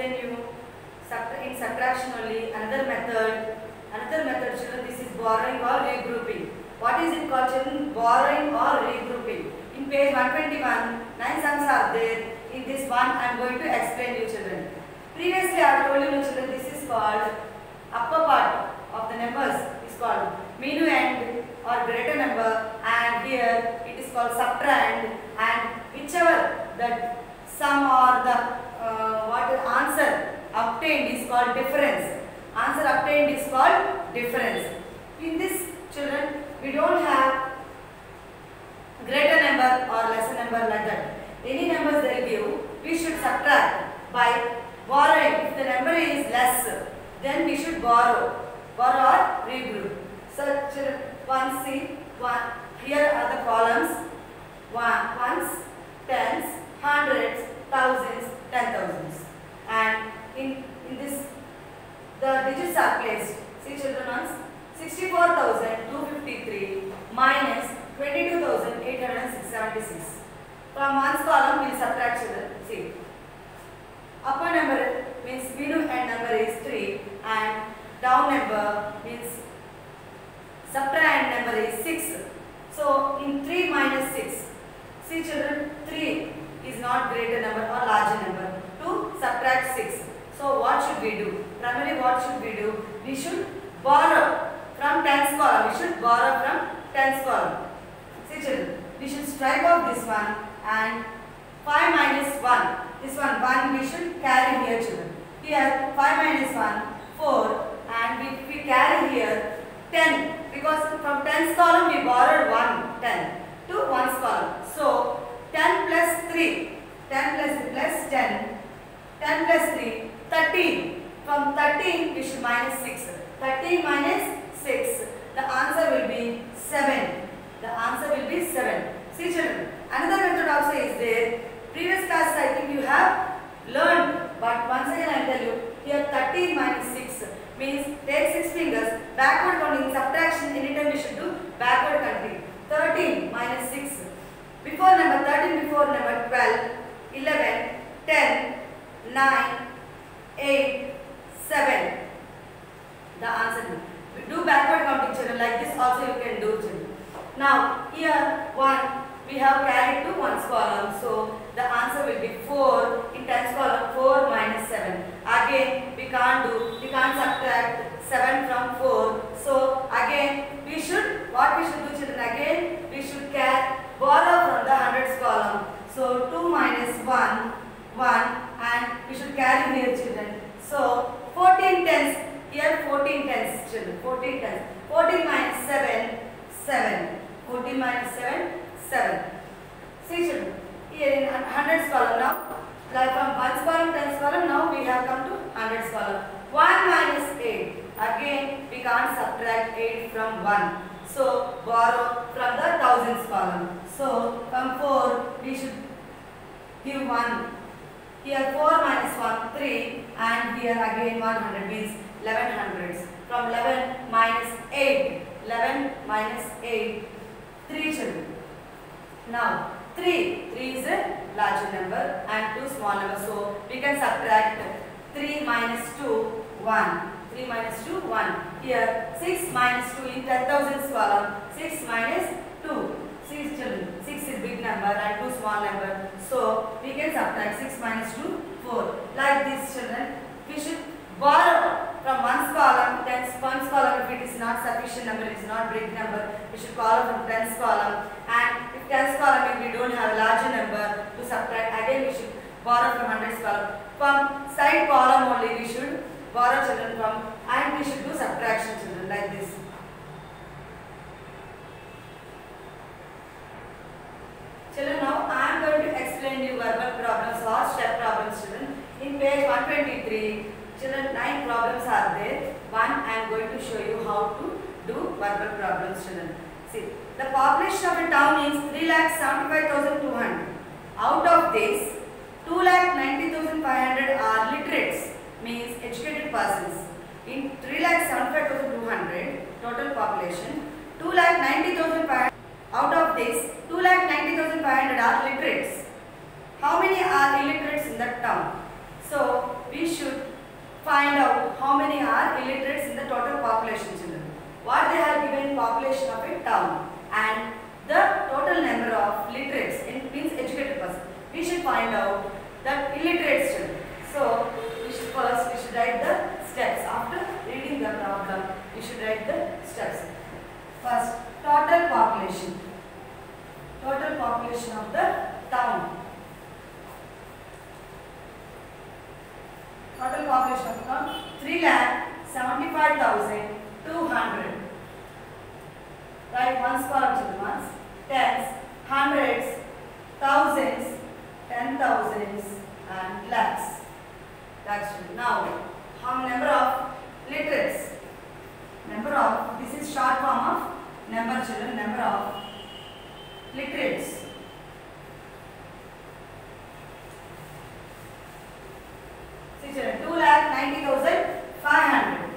explain you in subtraction only another method. Another method, children, this is borrowing or regrouping. What is it called, children? Borrowing or regrouping. In page 121, 9 sums are there. In this one, I am going to explain you, children. Previously, I have told you, children, this is called upper part of the numbers is called minuend or greater number, and here it is called subtrahend, and whichever the sum or the answer obtained is called difference. Answer obtained is called difference. In this, children, we don't have greater number or lesser number like that. Any numbers they will give, we should subtract by borrowing. If the number is less, then we should borrow or regroup. So, children, here are the columns: ones, tens, hundreds, thousands, 10,000s, and in this the digits are placed. See, children, once 64,253 minus 22,876. From ones column we will subtract, children. See, upper number means minuend number is 3, and down number means subtrahend number is 6. So in 3 minus 6, see, children, 3 is not greater number or larger number. To subtract 6. So what should we do? Primarily, what should we do? We should borrow from tens column. We should borrow from tens column. See, children, we should strike off this one, and 5 minus 1. This one we should carry here, children. Here 5 minus 1, 4, and we carry here 10, because from tens column we borrowed 10 to ones column. So 10 plus 3, 10 plus 10, 10 plus 3, 13. From 13 we should minus 6. 13 minus 6, the answer will be 7. The answer will be 7. See, children, another method also is there. Previous class I think you have learned, but once again I will tell you. Here 13 minus 6 means take 6 fingers, backward counting, subtraction, anytime we should do backward counting. 13 minus 6. Before number 13, before number 12, 11, 10, 9, 8, 7. The answer. Do backward counting, children. Like this also you can do, children. Now here 1 we have carried to ones column, so the answer will be 4. In tens column, 4 minus 7. Again we can't subtract 7 from 4. So again we should, what we should do, children? Again we should borrow from the hundreds column. So 2 minus 1, 1, and we should carry here, children. So 14 tens, here 14 tens, children, 14 tens. 14 minus 7, 7. 14 minus 7, 7. See, children, here in hundreds column now, like from ones column, tens column, now we have come to hundreds column. 1 minus 8. Again, we can't subtract 8 from 1. So, borrow from the thousands column. So, from 4, we should give 1. Here 4 minus 1, 3, and here again 100 means 11 hundreds. From 11 minus 8, 11 minus 8, 3, children. Now 3 is a larger number and 2 small numbers. So we can subtract 3 minus 2, 1. 3 minus 2, 1. Here 6 minus 2 in 10,000s column. 6 minus 2. 6, children. 6 is big number and 2 small number. So we can subtract 6 minus 2, 4. Like this, children. We should borrow from ones column, ones column. If it is not sufficient number, it is not big number, we should borrow from tens column. And if tens column, if we don't have a larger number to subtract, again we should borrow from hundreds column. From side column only we should borrow, children, from, and we should do subtraction, children, like this. Children, now I am going to explain you verbal problems or step problems, children. In page 123. Children, 9 problems are there. One, I am going to show you how to do verbal problems, children. See, the population of a town is 3,75,200. Out of this, 2,90,500 are literates, means educated persons. In 3,75,200 total population, 2,90,500. Out of this, 2,90,500 are literates. How many are illiterates in that town? So, we should find out how many are illiterates in the total population, children. What they have given population of a town and the total number of literates means educated person. We should find out the illiterates, children. So we should write the steps. After reading the problem, we should write the steps. First, total population. Total population of the town. Total population of the town 3,75,200. Write ones column, children. Ones, tens, hundreds, thousands, 10,000s and lakhs. That's true. Now, number of literates. Number of, this is short form of number, children. Number of literates. See, children, 2,90,500.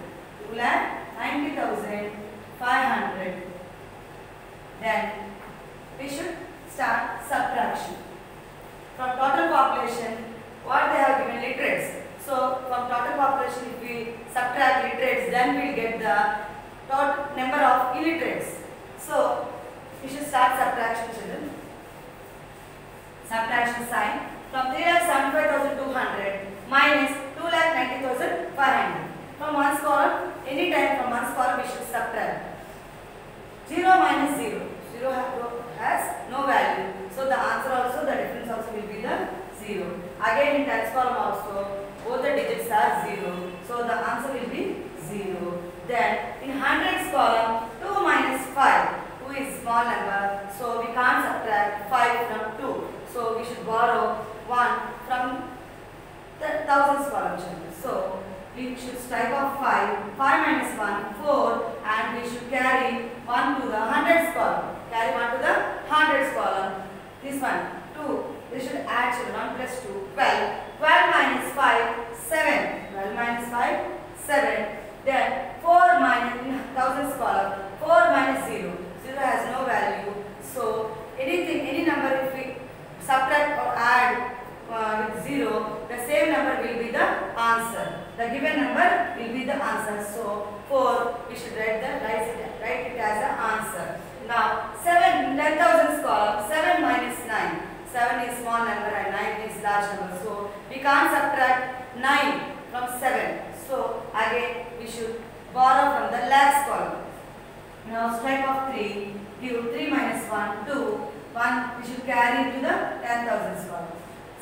2,90,500. Then we should start subtraction. From total population, what they have given literates. So from total population, if we subtract literates, then we will get the total number of illiterates. So we should start subtraction, children. Subtraction sign. From 3,75,200 minus 2,90,500. From one's column, anytime from one's column we should subtract. 0 minus 0. 0 has no value. So the answer also, the difference also will be the 0. Again in tens column also, both the digits are 0. So the answer will be 0. Then in hundreds column, 2 minus 5. 2 is small number. So we can't subtract 5 from 2. So we should borrow 1 from the thousands column. So we should strike off 5. 5 minus 1, 4. And we should carry 1 to the hundreds column. Carry 1 to the hundreds column. This one, 2. We should add 1 plus 2, 12. 12 minus 5, 7. 12 minus 5, 7. Then 4 minus in thousands column. 4 minus 0. 0 has no value. So anything, any number if we subtract or add with 0, the same number will be the answer. The given number will be the answer. So 4, we should write it as an answer. Now 7, 10,000s column, 7 minus 9. 7 is small number and 9 is large number. So we can't subtract 9 from 7. So again we should borrow from the lakhs column. Now strike off 3, give 3 minus 1, 2. 1 we should carry to the 10,000s column.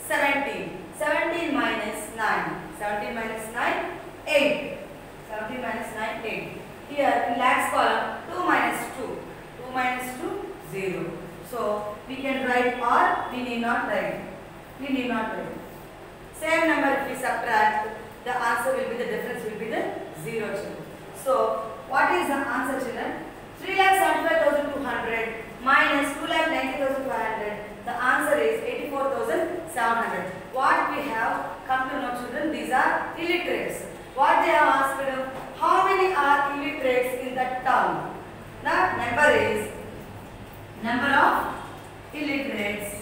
17. 17 minus 9. 17 minus 9, 8. 17 minus 9, 8. Here in lakhs column, 2 minus 2. 2 minus 2, 0. So we can write or we need not write. We need not write. Same number if we subtract, the answer will be, the difference will be the 0, children. So what is the answer, children? 3,75,200 minus 2,90,500. The answer is 84,700. What we have come to know, children, these are illiterates. What they have asked, how many are illiterates in that town? The number is number of illiterates.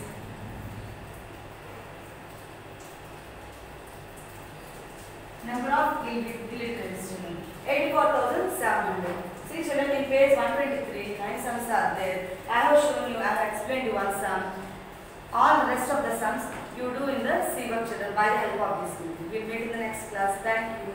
Number of illiterates, children. 84,700. See, children, in page 123, 9 sums are there. I have shown you, I have explained you one sum. All the rest of the sums you do in the C work, children, by the help of this. We will meet in the next class. Thank you.